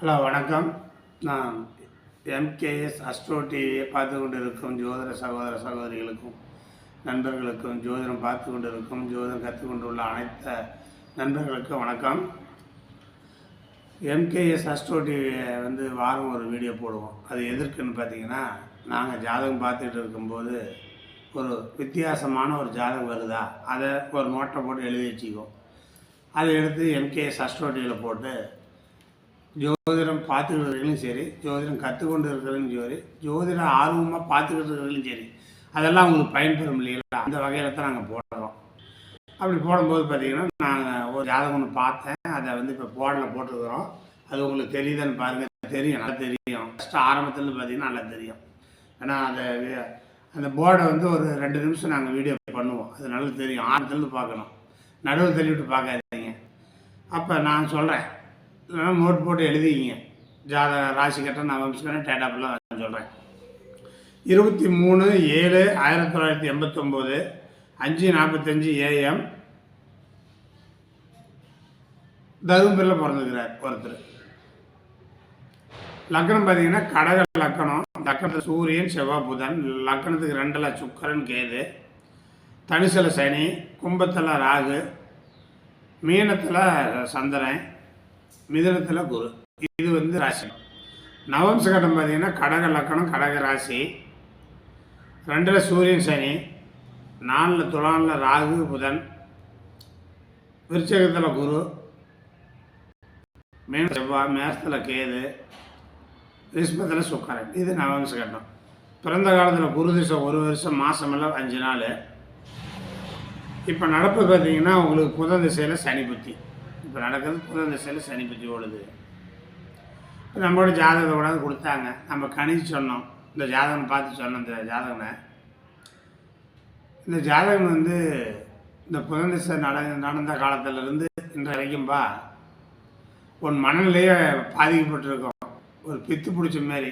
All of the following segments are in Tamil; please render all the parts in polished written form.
ஹலோ வணக்கம். நான் எம்கேஎஸ் அஸ்ட்ரோ டிவியை பார்த்து கொண்டு இருக்கும் ஜோதிட சகோதர சகோதரிகளுக்கும் நண்பர்களுக்கும் ஜோதிடம் பார்த்து கொண்டு இருக்கும் ஜோதிடம் கற்றுக்கொண்டுள்ள அனைத்து நண்பர்களுக்கும் வணக்கம். எம்கேஎஸ் அஸ்ட்ரோ டிவியை வாரம் ஒரு வீடியோ போடுவோம். அது எதற்குன்னு பார்த்தீங்கன்னா, நாங்கள் ஜாதகம் பார்த்துட்டு இருக்கும்போது ஒரு வித்தியாசமான ஒரு ஜாதகம் வருதா, அதை ஒரு நோட்டை போட்டு எழுதி வச்சுக்குவோம். அதை எடுத்து எம்கேஎஸ் அஸ்ட்ரோ டிவியில் போட்டு ஜோதிடம் பார்த்துக்கிட்டு சரி, ஜோதிடம் கற்றுக்கொண்டு இருக்கிறதும் சரி, ஜோதிடம் ஆர்வமாக பார்த்துக்கிட்டு இருக்கிறதும் சரி, அதெல்லாம் உங்களுக்கு பயன்பெறும் இல்லைங்களா, அந்த வகையில் தான் நாங்கள் போடுறோம். அப்படி போடும்போது பார்த்திங்கன்னா, நாங்கள் ஒரு ஜாதகம் ஒன்று பார்த்தேன், அதை இப்போ போர்டில் போட்டுருக்குறோம். அது உங்களுக்கு தெரியுதுன்னு பாருங்கள். தெரியும், நல்லா தெரியும். ஃபஸ்ட்டு ஆரம்பத்தில் பார்த்திங்கன்னா நல்லா தெரியும். ஏன்னா அந்த போர்டை ஒரு 2 நிமிஷம் நாங்கள் வீடியோ பண்ணுவோம். அது நல்லா தெரியும். ஆரம்பத்துலேருந்து பார்க்கணும், நடுவில் தள்ளிவிட்டு பார்க்காதீங்க. அப்போ நான் சொல்கிறேன், இல்லைனா நோட் போட்டு எழுதிக்கிங்க. ராசி கட்டம், நவம்சம், டேட்டாப்பெல்லாம் நான் சொல்கிறேன். 23/7/1989 5:45 AM தருமபுரியில் பிறந்துக்கிறார் ஒருத்தர். லக்கணம் பார்த்தீங்கன்னா கடக லக்கணம். லக்கணத்தில் சூரியன், செவ்வாய், புதன். லக்கணத்துக்கு 2ல் சுக்கிரன், கேது. தனுசில் சனி, கும்பத்தில் ராகு, மீனத்தில் சந்திரன், மிதுனத்தில் குரு. இது ராசி. நவம்ச கட்டம் பார்த்தீங்கன்னா கடக லக்கணம், கடக ராசி. 2ல் சூரியன், சனி. 4ல் துலாமில் ராகு, புதன். விருச்சகத்தில் குரு, மீன செவ்வாய், மேசத்தில் கேது, ரிஷபத்தில் சுக்கரன். இது நவம்ச கட்டம். பிறந்த காலத்தில் குரு திசை 1 வருஷம், மாதமெல்லாம் 5 நாள். இப்போ நடப்பு பார்த்தீங்கன்னா உங்களுக்கு புதன் திசையில் சனி புத்தி. இப்போ நடக்கிறது புதன் திசையில் சனி புத்தி ஓடுது. இப்போ நம்மளோட ஜாதகத்தை கூட கொடுத்தாங்க. நம்ம கணிச்சு சொன்னோம், இந்த ஜாதகம் பார்த்து சொன்னோம். இந்த ஜாதகம் இந்த புதன் திசை நடந்த காலத்திலிருந்து இன்று வரைக்கும்பா உன் மனநிலையே பாதிக்கப்பட்டிருக்கோம். ஒரு பித்து பிடிச்ச மாதிரி,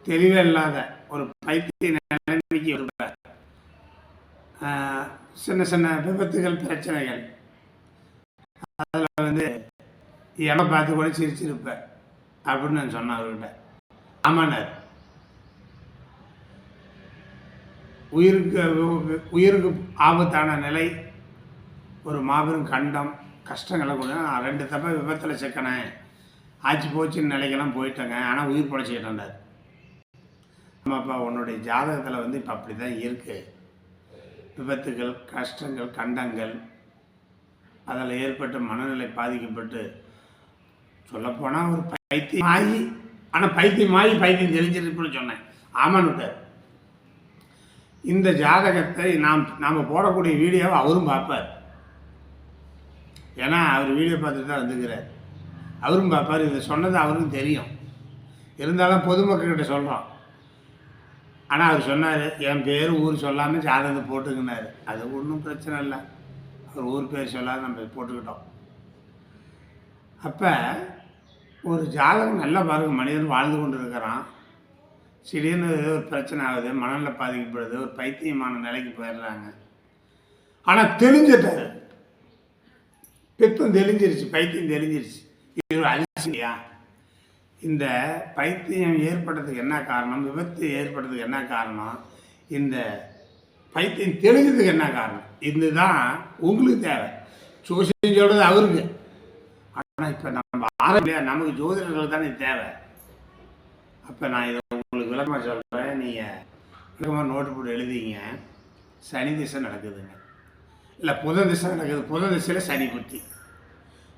தெளிவே இல்லாத ஒரு பைத்திய நிலைமைக்கு இருப்ப. சின்ன சின்ன விபத்துகள், பிரச்சனைகள், அதில் எடை பார்த்து கூட சிரிச்சிருப்பேன் அப்படின்னு நான் சொன்னேன் அவர்கிட்ட. ஆமாண்ணார், உயிருக்கு ஆபத்தான நிலை, ஒரு மாபெரும் கண்டம், கஷ்டங்களை கூட. நான் 2 தப்ப விபத்தில் சிக்கினேன், ஆச்சு போச்சுன்னு நிலைக்கெல்லாம் போயிட்டேங்க, ஆனால் உயிர் படைச்சிக்கிட்டேன்டார். ஆமாப்பா, உன்னுடைய ஜாதகத்தில் இப்போ அப்படி தான் இருக்குது. விபத்துகள், கஷ்டங்கள், கண்டங்கள், அதில் ஏற்பட்ட மனநிலை பாதிக்கப்பட்டு, சொல்லப்போனால் ஒரு பைத்தியம் ஆகி, ஆனால் பைத்தியம் தெரிஞ்சிருப்புன்னு சொன்னேன். ஆமான்னு. இந்த ஜாதகத்தை நாம் போடக்கூடிய வீடியோவை அவரும் பார்ப்பார். ஏன்னா அவர் வீடியோ பார்த்துட்டு தான் வந்துக்கிறார். அவரும் பார்ப்பார். இதை சொன்னது அவருக்கும் தெரியும். இருந்தாலும் பொதுமக்கள்கிட்ட சொல்கிறோம். ஆனால் அவர் சொன்னார், என் பேர் ஊர் சொல்லாமல் ஜாதகத்தை போட்டுக்கினார். அது ஒன்றும் பிரச்சனை இல்லை, அவர் ஊர் பேர் சொல்லாத நம்ம போட்டுக்கிட்டோம். அப்போ ஒரு ஜாதகம் நல்லா பாருங்க, மனிதன் வாழ்ந்து கொண்டு இருக்கிறான். திடீர்னு ஏதோ ஒரு பிரச்சனை ஆகுது, மனநிலை பாதிக்கப்படுது, ஒரு பைத்தியமான நிலைக்கு போயிடுறாங்க. ஆனால் தெரிஞ்சிட்டாரு, பித்தம் தெளிஞ்சிருச்சு, பைத்தியம் தெளிஞ்சிருச்சு. இது ஒரு அதிசயா? இந்த பைத்தியம் ஏற்பட்டதுக்கு என்ன காரணம், விபத்து ஏற்பட்டதுக்கு என்ன காரணம், இந்த பைத்தியம் தெளிஞ்சதுக்கு என்ன காரணம், இதுதான் உங்களுக்கு தேவை. சோசியம் சொல்கிறது அவருக்கு. ஆனால் இப்போ நம்ம நமக்கு ஜோதிடர்கள் தானே தேவை. அப்போ நான் இதை உங்களுக்கு விளக்கமாக சொல்கிறேன். நீங்கள் விளக்கமாக நோட்டு போட்டு எழுதிங்க. சனி திசை நடக்குதுங்க, இல்லை புதன் திசை நடக்குது. புதன் திசையில் சனி புத்தி.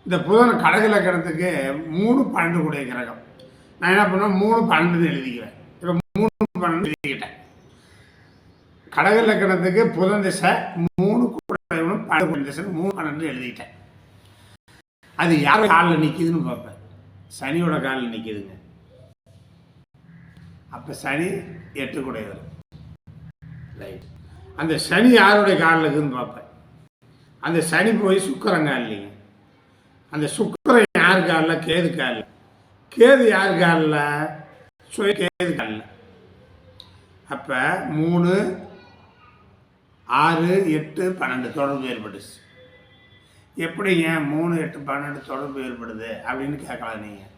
இந்த புதன் கடக லக்கணத்துக்கு 3-12 கூடிய கிரகம். நான் என்ன பண்ணுவேன், 3-12 எழுதிக்குவேன். இப்போ 3-12 எழுதிக்கிட்டேன். கடக லக்கணத்துக்கு புதன் திசை 3 கூட 12 திசை 3-12 எழுதிக்கிட்டேன். அது யார் காலில் நிற்கிதுன்னு பார்ப்பேன். சனியோட காலில் நிற்கிதுங்க. அப்போ சனி 8 கூடையவர். ரைட். அந்த சனி யாருடைய காலில் இருக்குதுன்னு பார்ப்பேன். அந்த சனி போய் சுக்கிரன் காலில்லைங்க. அந்த சுக்கிரன் யார் காலில், கேது காலில். கேது யார் காலில், கேது காலில். அப்போ 3, 6, 8, 12 தொடர்பு ஏற்பட்டுச்சு. எப்படிங்க 3, 8, 12 தொடர்பு ஏற்படுது அப்படின்னு கேட்கலாம் நீங்கள்.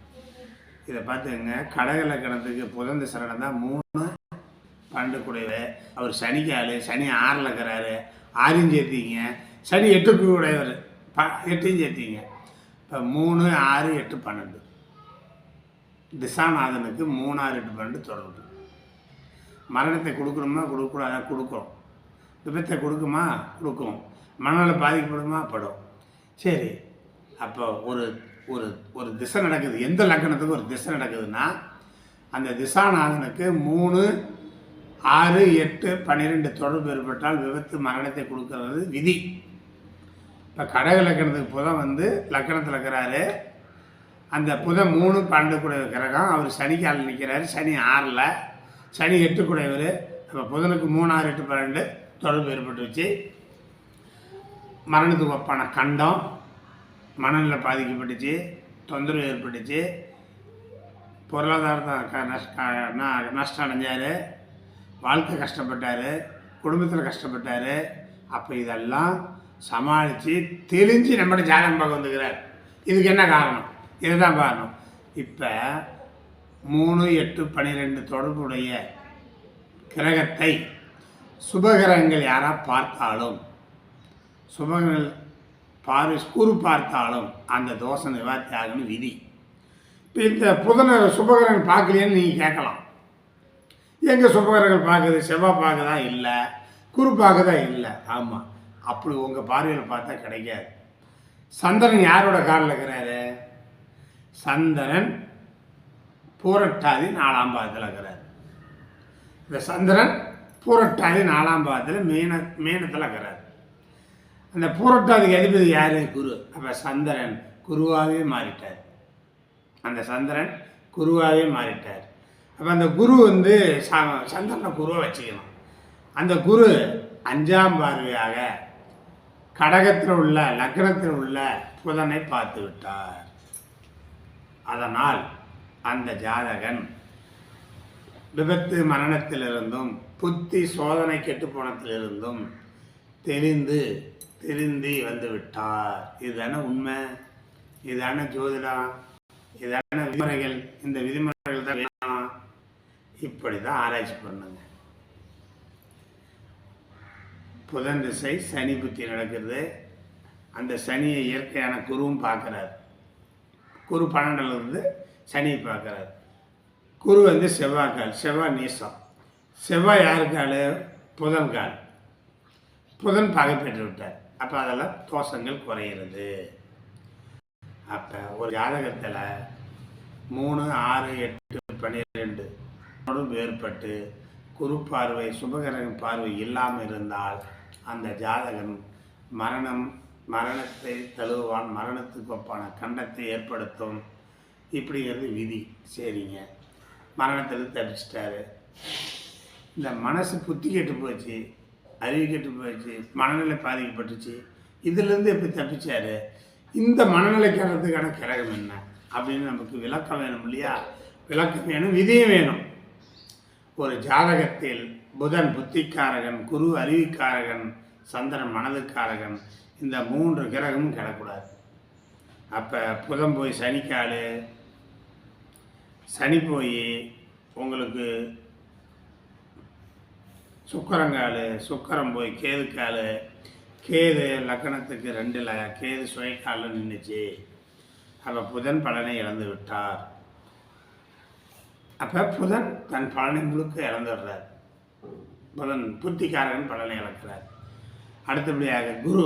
இதை பார்த்துங்க. கடக லக்கணத்துக்கு புதன் திசை நடந்தால் 3 12 கூடையவர். அவர் சனிக்கு ஆள், சனி 6ல் இருக்கிறாரு, 6ஐயும் சேர்த்திங்க. சனி 8க்கு கூடையவர், 8ஐயும் சேர்த்திங்க. இப்போ 3 6 8 12 திசாநாதனுக்கு 3 6 8 12 தொடர்பு. மரணத்தை கொடுக்கணுமா கொடுக்கூடாதா? கொடுக்கும். விபத்தை கொடுக்குமா? கொடுக்கும். மனநல பாதிக்கப்படுமா? படும். சரி, அப்போ ஒரு ஒரு ஒரு திசை நடக்குது. எந்த லக்கணத்துக்கு ஒரு திசை நடக்குதுன்னா அந்த திசாநாதனுக்கு 3 6 8 12 தொடர்பு ஏற்பட்டால் விபத்து மரணத்தை கொடுக்கறது விதி. இப்போ கடக லக்கணத்துக்கு புதன் வந்து லக்கணத்தில் இருக்கிறாரு. அந்த புதன் 3 12 கூடையவர் கிரகம். அவர் சனிக்காலில் நிற்கிறாரு. சனி 6ல், சனி 8 கூடையவர். அப்போ புதனுக்கு 3 6 8 12 தொடர்பு ஏற்பட்டு வச்சு மரணத்துக்கு ஒப்பான கண்டம், மனநிலை பாதிக்கப்பட்டுச்சு, தொந்தரவு ஏற்பட்டுச்சு, பொருளாதாரத்தை நஷ்டம் அடைஞ்சார், வாழ்க்கை கஷ்டப்பட்டார், குடும்பத்தில் கஷ்டப்பட்டார். அப்போ இதெல்லாம் சமாளித்து தெளிஞ்சு நம்மளோட ஜாதகம் பார்க்க வந்துக்கிறார். இதுக்கு என்ன காரணம்? இதுதான் காரணம். இப்போ 3 8 12 தொடர்புடைய கிரகத்தை சுபகிரகங்கள் யாராக பார்த்தாலும், சுபகிரகங்கள் கூறு பார்த்தாலும் அந்த தோஷ நிவர்த்தி ஆகணும் விதி. இப்போ இந்த புதனை சுபகிரகங்கள் பார்க்கலையேன்னு நீங்கள் கேட்கலாம். எங்கே சுபகிரகங்கள் பார்க்குது? செவ்வாய் பார்க்குதா? இல்லை. குரு பார்க்குதா? இல்லை. ஆமாம், அப்படி உங்கள் பார்வையில் பார்த்தா கிடைக்காது. சந்திரன் யாரோட காலில் இருக்கிறாரு? சந்திரன் பூரட்டாதி 4ஆம் பாதத்தில் இருக்கிறார். இந்த சந்திரன் பூரட்டாதி 4ஆம் பாதத்தில் மீனத்தில் இருக்கிறார். அந்த பூரட்டாதிக்கு அதிபதி யார்? குரு. அப்போ சந்திரன் குருவாகவே மாறிட்டார். அந்த சந்திரன் குருவாகவே மாறிட்டார். அப்போ அந்த குரு வந்து சந்திரனை குருவை வச்சுக்கணும். அந்த குரு 5ஆம் பார்வையாக கடகத்தில் உள்ள லக்னத்தில் உள்ள புதனை பார்த்து விட்டார். அதனால் அந்த ஜாதகன் விபத்து மரணத்திலிருந்தும் புத்தி சோதனை கெட்டுப்போனத்திலிருந்தும் தெரிந்து வந்து விட்டார். இதுதானே உண்மை, இதுதானே ஜோதிடம், இதுதானே விதிமுறைகள். இந்த விதிமுறைகள் தான் வேணும். இப்படி தான் ஆராய்ச்சி பண்ணுங்க. புதன் திசை சனி புத்தி நடக்கிறது. அந்த சனியை இயற்கையான குருவும் பார்க்குறார். குரு 12லிருந்து சனியை பார்க்குறார். குரு வந்து செவ்வாய்க்கால், செவ்வாய் நீசம். செவ்வாய் யாருக்கால்? புதன் கால். புதன் பகை பெற்று விட்டார். அப்போ அதெல்லாம் தோஷங்கள் குறையிறது. அப்போ ஒரு ஜாதகத்தில் 3 6 8 12 தொடர்பு ஏற்பட்டு குரு பார்வை சுபகிரகம் பார்வை இல்லாமல் இருந்தால் அந்த ஜாதகன் மரணத்தை தழுவான், மரணத்துக்கு ஒப்பான கண்டத்தை ஏற்படுத்தும். இப்படிங்கிறது விதி. சரிங்க, மரணத்திற்கு தப்பிச்சிட்டாரு. இந்த மனசு புத்தி கெட்டு போச்சு, அறிவு கெட்டு போச்சு, மனநிலை பாதிக்கப்பட்டுச்சு. இதிலேருந்து எப்படி தப்பிச்சாரு? இந்த மனநிலைக்காரத்துக்கான கிரகம் என்ன அப்படின்னு நமக்கு விளக்கம் வேணும் இல்லையா? விளக்கம் வேணும், விதியும் வேணும். ஒரு ஜாதகத்தில் புதன் புத்திக்காரகன், குரு அறிவிக்காரகன், சந்திரன் மனதுக்காரகன், இந்த 3 கிரகமும் கிடக்கூடாது. அப்போ புதன் போய் சனிக்கால், சனி போய் உங்களுக்கு சுக்கரங்கால், சுக்கரம் போய் கேதுக்கால், கேது லக்கணத்துக்கு 2ல் கேது சுயக்காலில் நின்றுச்சு. அப்போ புதன் பலனை இழந்து விட்டார். அப்போ புதன் தன் பலனை முழுக்க இழந்துடுறார். புதன் புத்திக்காரகன் பலனை இழக்கிறார். அடுத்தபடியாக குரு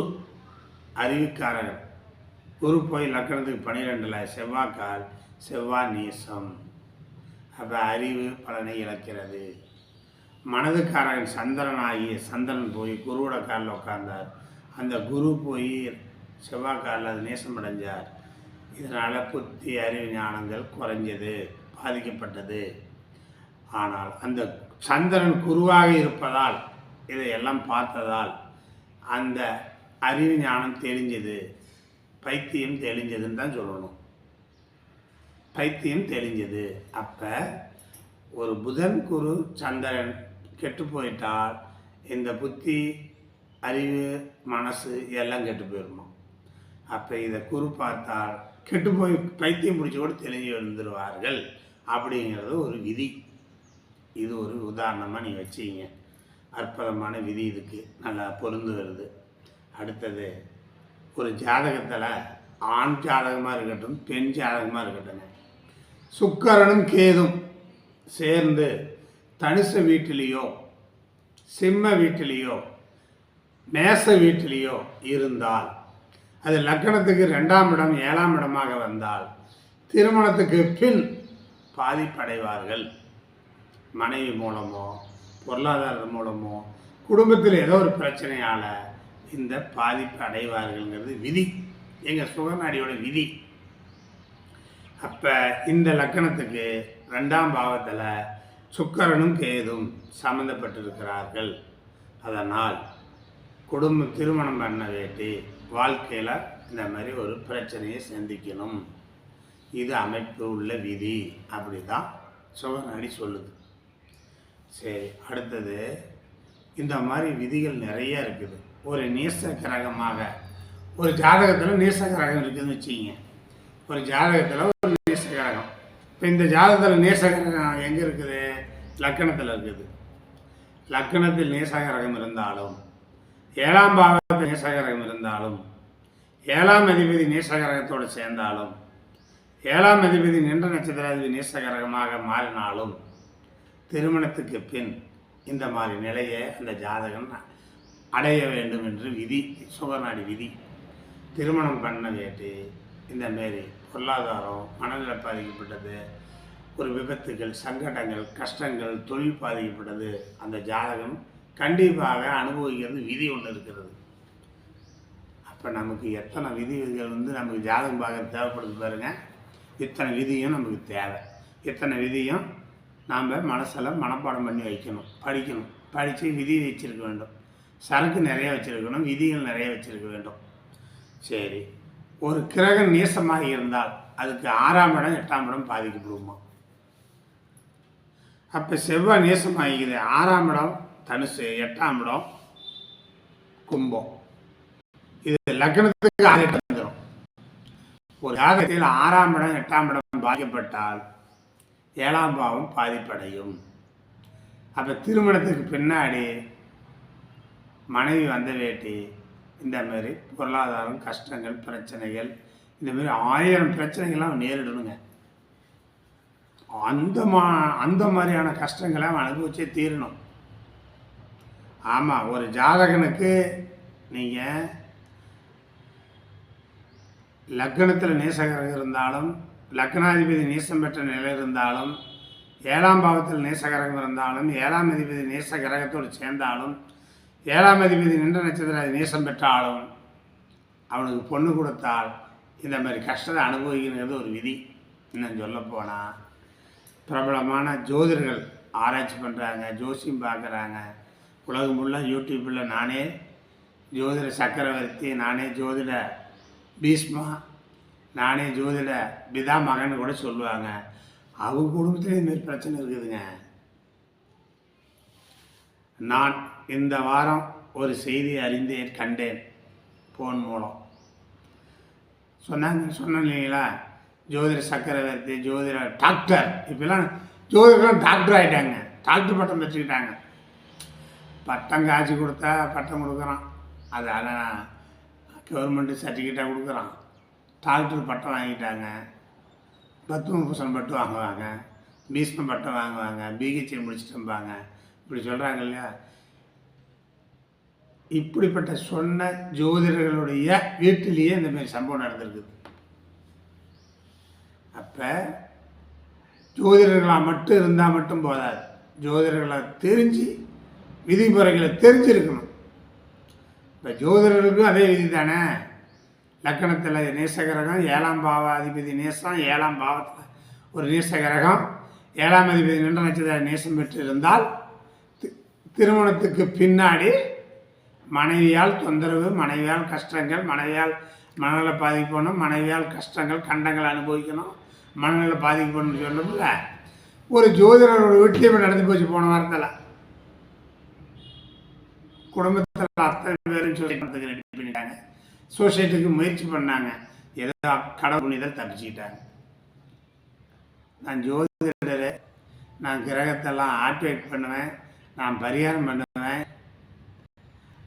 அறிவுக்காரகன், குரு போய் லக்கணத்துக்கு 12ல் செவ்வாய்க்கால், செவ்வாய் நீசம். அப்போ அறிவு பலனை இழக்கிறது. மனதுக்காரகன் சந்திரன் ஆகிய சந்திரன் போய் குருவோட காலில் உட்கார்ந்தார். அந்த குரு போய் செவ்வாய்க்காலில் அது நேசம் அடைஞ்சார். இதனால் புத்தி அறிவு ஞானங்கள் குறைஞ்சது, பாதிக்கப்பட்டது. ஆனால் அந்த சந்திரன் குருவாக இருப்பதால், இதையெல்லாம் பார்த்ததால் அந்த அறிவு ஞானம் தெளிஞ்சது, பைத்தியம் தெளிஞ்சதுன்னு தான் சொல்லணும். பைத்தியம் தெளிஞ்சது. அப்போ ஒரு புதன் குரு சந்திரன் கெட்டு போயிட்டால் இந்த புத்தி அறிவு மனசு எல்லாம் கெட்டு போயிடணும். அப்போ இதை குரு பார்த்தால் கெட்டு போய் பைத்தியம் பிடிச்சி கூட தெளிஞ்சு வந்துடுவார்கள் அப்படிங்கிறது ஒரு விதி. இது ஒரு உதாரணமாக நீ வச்சிங்க. அற்புதமான விதி இதுக்கு நல்லா பொருந்து வருது. அடுத்தது, ஒரு ஜாதகத்தில் ஆண் ஜாதகமாக இருக்கட்டும் பெண் ஜாதகமாக இருக்கட்டும், சுக்கிரனும் கேதும் சேர்ந்து தனுச வீட்டிலேயோ சிம்ம வீட்டிலேயோ மேச வீட்டிலேயோ இருந்தால், அது லக்னத்துக்கு 2ஆம் இடம் 7ஆம் இடமாக வந்தால் திருமணத்துக்கு பின் பாதிப்படைவார்கள். மனைவி மூலமோ பொருளாதாரம் மூலமோ குடும்பத்தில் ஏதோ ஒரு பிரச்சனையால் இந்த பாதிப்பு அடைவார்கள்ங்கிறது விதி, எங்கள் சுகநாடியோட விதி. அப்போ இந்த லக்கணத்துக்கு 2ஆம் பாவத்தில் சுக்கிரனும் கேதும் சம்மந்தப்பட்டிருக்கிறார்கள். அதனால் திருமணம் பண்ண வேண்டி வாழ்க்கையில் இந்த மாதிரி ஒரு பிரச்சனையை சந்திக்கணும். இது அமைப்பு உள்ள விதி, அப்படி தான் சுகநாடி சொல்லுது. சரி, அடுத்தது, இந்த மாதிரி விதிகள் நிறைய இருக்குது. ஒரு நேச கிரகமாக ஒரு ஜாதகத்தில் நேச கிரகம் இருக்குதுன்னு வச்சுக்கிங்க. ஒரு ஜாதகத்தில் ஒரு நேச கிரகம், இப்போ இந்த ஜாதகத்தில் நேச கிரகம் எங்கே இருக்குது? லக்கணத்தில் இருக்குது. லக்கணத்தில் நேச கிரகம் இருந்தாலும் 7ஆம் பாவத்தில் நேச கிரகம் இருந்தாலும் 7ஆம் அதிபதி நேச கிரகத்தோடு சேர்ந்தாலும் 7ஆம் அதிபதி நின்ற நட்சத்திராதிபதி நேச கிரகமாக மாறினாலும் திருமணத்துக்கு பின் இந்த மாதிரி நிலையை அந்த ஜாதகம் அடைய வேண்டும் என்று விதி, சுகநாடி விதி. திருமணம் பண்ண வேண்டி இந்த மாரி பொருளாதாரம் மனநிலை பாதிக்கப்பட்டது, ஒரு விபத்துகள் சங்கடங்கள் கஷ்டங்கள் தொழில் பாதிக்கப்பட்டது, அந்த ஜாதகம் கண்டிப்பாக அனுபவிக்கிறது விதி ஒன்று இருக்கிறது. அப்போ நமக்கு எத்தனை விதிகள் நமக்கு ஜாதகம் பார்க்க தேவைப்படுது பாருங்கள். இத்தனை விதியும் நமக்கு தேவை. இத்தனை விதியும் நாம் மனசில் மனப்பாடம் பண்ணி வைக்கணும், படிக்கணும். படித்து விதி வச்சிருக்க வேண்டும். சரக்கு நிறைய வச்சுருக்கணும், விதிகள் நிறைய வச்சுருக்க வேண்டும். சரி, ஒரு கிரகம் நேசமாக இருந்தால் அதுக்கு 6ஆம் இடம் 8ஆம் இடம் பாதிக்கப்படுமா? அப்போ செவ்வாய் நேசமாகிக்குது. 6ஆம் இடம் தனுசு, 8ஆம் இடம் கும்பம். இது லக்னத்துக்கு 6 வந்துடும். ஒரு ஜாதகத்தில் 6ஆம் இடம் 8ஆம் இடம் பாதிக்கப்பட்டால் 7ஆம் பாவம் பாதிப்படையும். அப்போ திருமணத்துக்கு பின்னாடி மனைவி வந்த வேட்டி இந்த மாதிரி பொருளாதாரம் கஷ்டங்கள் பிரச்சனைகள் இந்த மாதிரி 1000 பிரச்சனைகள்லாம் நேரிடணுங்க. அந்த மாதிரியான கஷ்டங்களை அவன் அனுபவிச்சே தீரணும். ஆமாம், ஒரு ஜாதகனுக்கு நீங்கள் லக்னத்தில் நேசகரம் இருந்தாலும் லக்னாதிபதி நேசம் பெற்ற நிலை இருந்தாலும் 7ஆம் பாவத்தில் நேசகரகம் இருந்தாலும் 7ஆம் அதிபதி நேச கிரகத்தோடு சேர்ந்தாலும் 7ஆம் அதிபதி நின்ற நட்சத்திர நேசம் பெற்றாலும் அவனுக்கு பொண்ணு கொடுத்தால் இந்த மாதிரி கஷ்டத்தை அனுபவிக்கிறது ஒரு விதி. இன்னும் சொல்லப்போனால் பிரபலமான ஜோதிடர்கள் ஆராய்ச்சி பண்ணுறாங்க, ஜோசியம் பார்க்குறாங்க. உலகம் ஃபுல்லாக யூடியூப்பில் நானே ஜோதிட சக்கரவர்த்தி, நானே ஜோதிட பீஷ்மா, நானே ஜோதிட பிதா மகன் கூட சொல்லுவாங்க. அவங்க குடும்பத்திலே இதுமாரி பிரச்சனை இருக்குதுங்க. நான் இந்த வாரம் ஒரு செய்தி அறிந்தேன், கண்டேன், ஃபோன் மூலம் சொன்னேன் இல்லைங்களா? ஜோதிட சக்கரவர்த்தி, ஜோதிட டாக்டர், இப்போலாம் ஜோதிடர்லாம் டாக்டர் ஆகிட்டாங்க, டாக்டர் பட்டம் பெற்றுக்கிட்டாங்க. பட்டம் காய்ச்சி கொடுத்தா பட்டம் கொடுக்குறான், அது ஆனால் கவர்மெண்ட்டு சர்டிஃபிகேட்டாக கொடுக்குறான். டாக்டர் பட்டம் வாங்கிட்டாங்க, பத்மபூஷன் பட்டம் வாங்குவாங்க, பீஷ்ம பட்டம் வாங்குவாங்க, பிஹெச்டி முடிச்சுட்டும்பாங்க. இப்படி சொல்கிறாங்க இல்லையா? இப்படிப்பட்ட சொன்ன ஜோதிடர்களுடைய வீட்டிலேயே இந்தமாரி சம்பவம் நடந்திருக்குது. அப்போ ஜோதிடர்களாக மட்டும் இருந்தால் மட்டும் போதாது, ஜோதிடர்களை தெரிஞ்சு விதிமுறைகளை தெரிஞ்சிருக்கணும். இப்போ ஜோதிடர்களுக்கும் அதே விதி தானே. லக்கணத்தில் நேசகிரகம் 7ஆம் பாவ அதிபதி நேசம், 7ஆம் பாவத்தில் ஒரு நேசகிரகம் 7ஆம் அதிபதி நின்ற நட்சத்திர நேசம் பெற்று இருந்தால் திருமணத்துக்கு பின்னாடி மனைவியால் தொந்தரவு, மனைவியால் கஷ்டங்கள், மனைவியால் மனநல பாதிக்கப்படணும், மனைவியால் கஷ்டங்கள் கண்டங்கள் அனுபவிக்கணும், மனநல பாதிக்கப்படணும்னு சொல்லணும்ல. ஒரு ஜோதிடரோட வீட்லேயே நடந்து போச்சு போன வாரத்தில். குடும்பத்தில் அத்தனை பேரும் சொல்லி ரெடி பண்ணிட்டாங்க. சூசைட்டுக்கு முயற்சி பண்ணாங்க. ஏதோ கடவுள் புண்ணியத்தில் தப்பிச்சுக்கிட்டாங்க. நான் ஜோதிடர், நான் கிரகத்தெல்லாம் ஆக்டிவேட் பண்ணுவேன், நான் பரிகாரம் பண்ணுவேன்.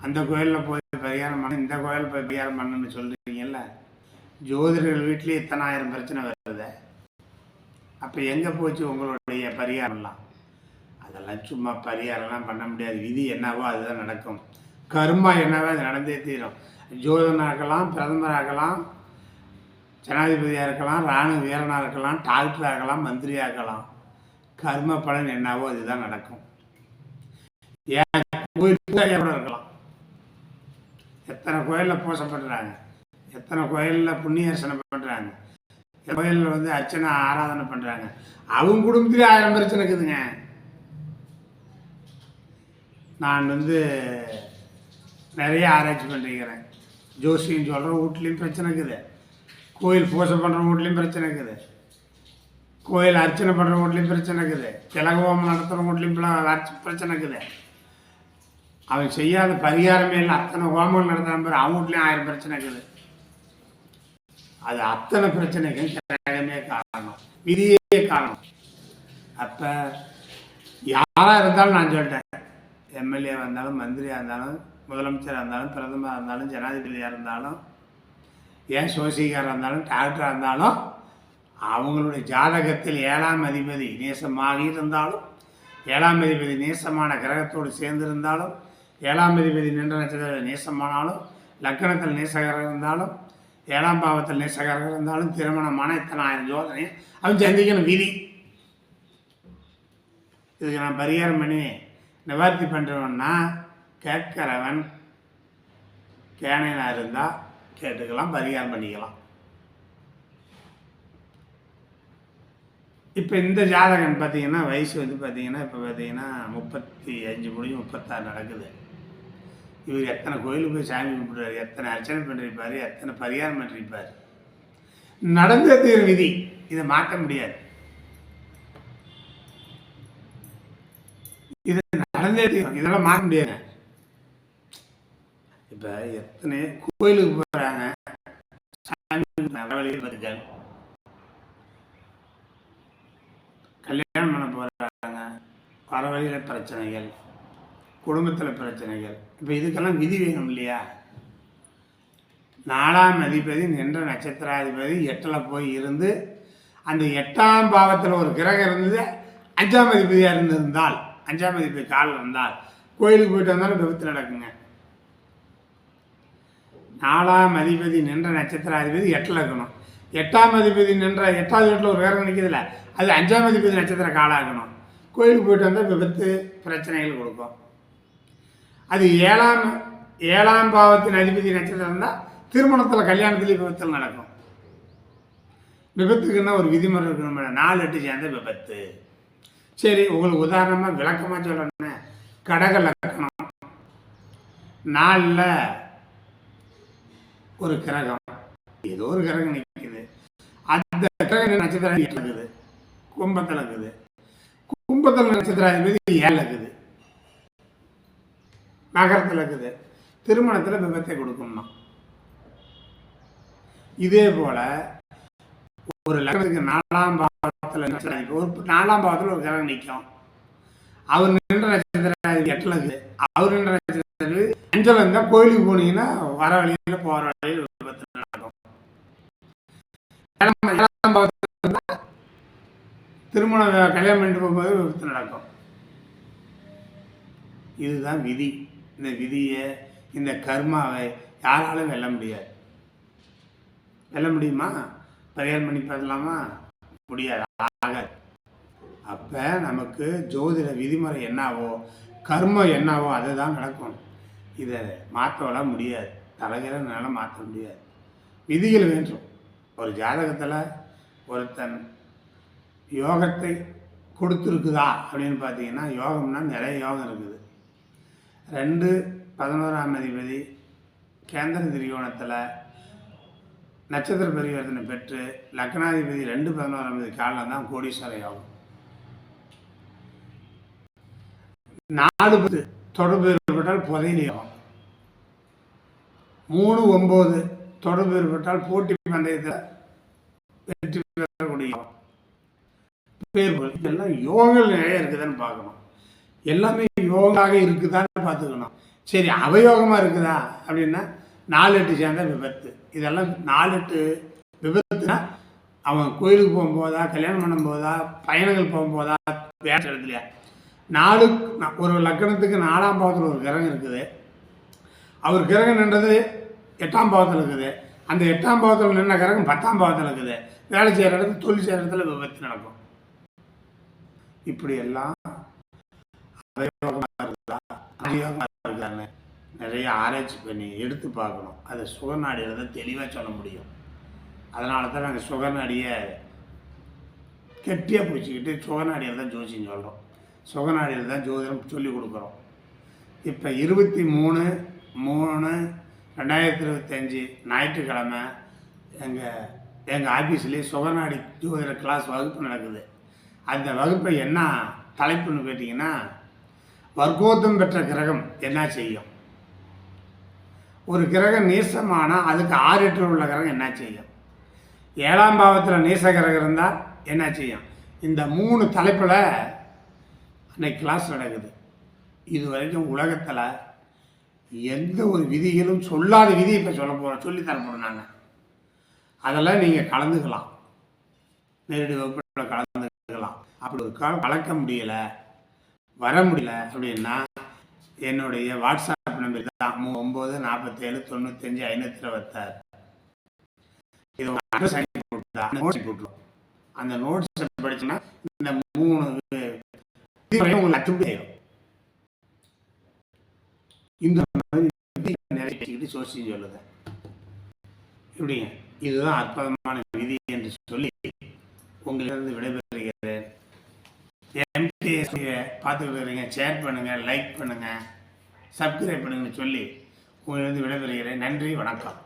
அந்த கோயிலில் போய் பரிகாரம் பண்ண, இந்த கோயிலில் போய் பரிகாரம் பண்ணுன்னு சொல்கிறீங்கல்ல, ஜோதிடர்கள் வீட்லேயே இத்தனை ஆயிரம் பிரச்சனை வருது. அப்போ எங்கே போச்சு உங்களுடைய பரிகாரம்லாம்? அதெல்லாம் சும்மா பரிகாரம்லாம் பண்ண முடியாது. விதி என்னவோ அதுதான் நடக்கும். கர்மா என்னவோ அது நடந்தே தீரும். ஜோதிடனாகலாம், பிரதமராகலாம், ஜனாதிபதியாக இருக்கலாம், இராணுவ வீரனாக இருக்கலாம், டாக்டராக இருக்கலாம், மந்திரியாகலாம். கர்ம பலன் என்னவோ அதுதான் நடக்கும். ஏன் கோயில் கூட இருக்கலாம். எத்தனை கோயிலில் பூசை பண்ணுறாங்க, எத்தனை கோயிலில் புண்ணிய அர்ச்சனை பண்ணுறாங்க, கோயிலில் வந்து அர்ச்சனை ஆராதனை பண்ணுறாங்க. அவங்க குடும்பத்திலே 1000 பிரச்சனை இருக்குதுங்க. நான் வந்து நிறைய ஆராய்ச்சி பண்ணிருக்கிறேன். ஜோசியம் சொல்கிற வீட்லேயும் பிரச்சனை இருக்குது, கோயில் பூஜை பண்ணுற வீட்லேயும் பிரச்சனை இருக்குது, கோயில் அர்ச்சனை பண்ணுற வீட்லேயும் பிரச்சனை இருக்குது, திலகோமம் நடத்துகிற வீட்லேயும் பிரச்சனை இருக்குது. அவன் செய்யாத பரிகாரமே இல்லை. அத்தனை ஹோமங்கள் நடத்துகிற மாதிரி அவங்க வீட்லேயும் 1000 பிரச்சனை இருக்குது. அது அத்தனை பிரச்சனைக்கும் கிரகமே காரணம், விதியே காரணம். அப்போ யாராக இருந்தாலும் நான் சொல்லிட்டேன், எம்எல்ஏ இருந்தாலும், மந்திரியாக இருந்தாலும், முதலமைச்சராக இருந்தாலும், பிரதமராக இருந்தாலும், ஜனாதிபதியாக இருந்தாலும், ஏன் சோசிகாராக இருந்தாலும், டாக்டராக இருந்தாலும், அவங்களுடைய ஜாதகத்தில் 7ஆம் அதிபதி நேசமாகி இருந்தாலும், 7ஆம் அதிபதி நேசமான கிரகத்தோடு சேர்ந்திருந்தாலும், 7ஆம் அதிபதி நின்ற நட்சத்திர நேசமானாலும், லக்கணத்தில் நேசகராக இருந்தாலும், 7ஆம் பாவத்தில் நேசகராக இருந்தாலும், திருமணமான இத்தனை 1000 ஜோதனை அவன் சந்திக்கணும். விதி. இதுக்கு நான் பரிகாரம் பண்ணி நிவர்த்தி பண்ணுறவன்னா, கேட்கிறவன் கேனையாக இருந்தால் கேட்டுக்கலாம், பரிகாரம் பண்ணிக்கலாம். இப்போ இந்த ஜாதகன் பார்த்தீங்கன்னா வயசு வந்து பார்த்தீங்கன்னா இப்போ பார்த்தீங்கன்னா 35 முடியும் 36 நடக்குது. இவர் எத்தனை கோயிலுக்கு போய் சாமி கும்பிட்றாரு, எத்தனை அர்ச்சனை பண்ணிருப்பார், எத்தனை பரிகாரம் பண்ணிருப்பார். நடந்தே தீரும் விதி. இதை மாற்ற முடியாது. இது நடந்தே தீரும், இதெல்லாம் மாற்ற முடியாது. இப்போ எத்தனை கோயிலுக்கு போகிறாங்க, சாமி கல்யாணம் பண்ண போகிறாங்க, வர வழியில் பிரச்சனைகள், குடும்பத்தில் பிரச்சனைகள். இப்போ இதுக்கெல்லாம் விதி வேணும் இல்லையா? 4ஆம் அதிபதி நின்ற நட்சத்திராதிபதி 8ல் போய் இருந்து, அந்த 8ஆம் பாவத்தில் ஒரு கிரகம் இருந்தது, 5ஆம் அதிபதியாக இருந்திருந்தால், 5ஆம் அதிபதி காலில் இருந்தால் கோயிலுக்கு போயிட்டு வந்தாலும் விபத்து நடக்குங்க. 4ஆம் அதிபதி நின்ற நட்சத்திராதிபதி 8ல் இருக்கணும். 8ஆம் அதிபதி நின்ற 8வது வீட்டில் ஒரு கிரகம் நிற்கிறதுல, அது 5ஆம் அதிபதி நட்சத்திர காலாகணும். கோயிலுக்கு போயிட்டு வந்தால் விபத்து பிரச்சனைகள் கொடுக்கும். அது 7ஆம் பாவத்தின் அதிபதி நட்சத்திரம் இருந்தால் திருமணத்தில் கல்யாணத்துலேயும் விபத்தில் நடக்கும். விபத்துக்குன்னா ஒரு விதிமுறை இருக்கணும். 4 8 சேர்ந்த விபத்து. சரி, உங்களுக்கு உதாரணமாக விளக்கமாக சொல்லணும்னா, கடக லக்கணம், 4ல் ஒரு கிரகம், ஏதோ ஒரு கிரகம் நிற்குது. அந்த கிரகம் நட்சத்திரம் இருக்குது, கும்பத்தில் இருக்குது. கும்பத்தில் நட்சத்திராதிபதி 7ல் இருக்குது, நகரத்தில் இருக்குது. திருமணத்தில் விபத்தை கொடுக்கணும்னா, இதே போல ஒரு லக்னத்துக்கு 4ஆம் பாவத்தில் ஒரு 4ஆம் பாவத்தில் ஒரு கிரகம் நிற்கும். அவர் நின்ற நட்சத்திராதிபதி 8ல் இருக்குது, அவர் நின்ற நட்சத்திராதிபதி 5ல் இருந்தால் கோயிலுக்கு போனீங்கன்னா வர வழியில் போகிற வழியில் விபத்து நடக்கும். 7ஆம் பாவத்தில் இருந்தால் திருமணம் கல்யாணம் பண்ணிட்டு போகும்போது விபத்து நடக்கும். இதுதான் விதி. இந்த விதியை, இந்த கர்மாவை யாராலும் வெல்ல முடியாது. வெல்ல முடியுமா? பரிகாரம் பண்ணி பார்க்கலாமா? முடியாது, ஆகாது. அப்போ நமக்கு ஜோதிட விதிமுறை என்னவோ, கர்மம் என்னவோ அதுதான் நடக்கும். இதை மாற்றவிட முடியாது, தலைகிறனால மாற்ற முடியாது. விதிகள் வேண்டும். ஒரு ஜாதகத்தில் ஒருத்தன் யோகத்தை கொடுத்துருக்குதா அப்படின்னு பார்த்தீங்கன்னா, யோகம்னா நிறைய யோகம் இருக்குது. 2 11ஆம் அதிபதி கேந்திர திரிகோணத்தில் நட்சத்திர பரிவர்த்தனை பெற்று லக்னாதிபதி 2 11ஆம் அதிபதி காலம் தான் கோடீஸ்வர யோகம். 4 தொடர்பு ஏற்பட்டால் புதையல் யோகம். 3-9 தொடர்பு ஏற்பட்டால் போட்டி பந்தயத்தில் வெற்றி பெறக்கூடிய பேர்கள். இதெல்லாம் யோகங்கள் நிறைய இருக்குதான்னு பார்க்கணும். எல்லாமே யோகாக இருக்குதான்னு பார்த்துக்கணும். சரி, அவயோகமாக இருக்குதா அப்படின்னா 4-8 சேர்ந்த விபத்து. இதெல்லாம் 4-8 விபத்துனா அவன் கோயிலுக்கு போகும்போதா, கல்யாணம் பண்ணும்போதா, பயணங்கள் போகும்போதா, வேலை இடத்துலையா. ஒரு லக்கணத்துக்கு 4ஆம் பாவத்தில் ஒரு கிரகம் இருக்குது. அவர் கிரகம் நின்றது 8ஆம் பாவத்தில் இருக்குது. அந்த 8ஆம் பாவத்தில் நின்ன கிரகம் 10ஆம் பாவத்தில் இருக்குது. வேலை செய்கிற இடத்துல, தொழில் செய்கிற இடத்துல விபத்து நடக்கும். இப்படி எல்லாம் அவயோகமாக இருக்குதா, அயோகமாக இருக்கான்னு நிறைய ஆராய்ச்சி பண்ணி எடுத்து பார்க்கணும். அதை சுகநாடியில் தான் தெளிவாக சொல்ல முடியும். அதனால தான் நாங்கள் சுகநாடியை கெட்டியாக பிடிச்சிக்கிட்டு சுகநாடியில் தான் ஜோசியம் சொல்கிறோம். சுகநாடியில் தான் ஜோதிடம் சொல்லிக் கொடுக்குறோம். இப்போ 23/3/2025 ஞாயிற்றுக்கிழமை எங்கள் ஆஃபீஸ்லேயே சுகநாடி ஜோதிட கிளாஸ் வகுப்பு நடக்குது. அந்த வகுப்பை என்ன தலைப்புன்னு கேட்டிங்கன்னா, வர்க்கோத்தம் பெற்ற கிரகம் என்ன செய்யும், ஒரு கிரகம் நீசமானால் அதுக்கு 6-8 உள்ள கிரகம் என்ன செய்யும், 7ஆம் பாவத்தில் நீச கிரகம் இருந்தால் என்ன செய்யும். இந்த 3 தலைப்பில் அன்னைக்கு கிளாஸ் நடக்குது. இது வரைக்கும் உலகத்தில் எந்த ஒரு விதிகளும் சொல்லாத விதி இப்போ சொல்லித்தரப்போம். நாங்கள் அதெல்லாம் நீங்கள் கலந்துக்கலாம், நேரடி வகுப்பில் கலந்துக்கலாம். அப்படி ஒரு கலக்க முடியலை, வர முடியல அப்படின்னா என்னுடைய வாட்ஸ்அப் நம்பர் தான் 947952526. இது அட்ரஸ் அனுப்பி கொடுத்தா நோட்ஸ் போட்டுருவோம். அந்த நோட்ஸை படிச்சோன்னா இந்த 3 உங்களுக்கு அத்துப்படி ஆயிடும். இந்த மாதிரி நிறைய சோசியம் சொல்லுது. இப்படிங்க, இதுதான் அற்புதமான விதி என்று சொல்லி உங்களிலிருந்து விடைபெறுகிறேன். எம்டிஎஸ்சியை பார்த்துக்கிட்டு இருக்கிறீங்க, ஷேர் பண்ணுங்கள், லைக் பண்ணுங்கள், சப்ஸ்கிரைப் பண்ணுங்கன்னு சொல்லி உங்களிலிருந்து விடைபெறுகிறேன். நன்றி, வணக்கம்.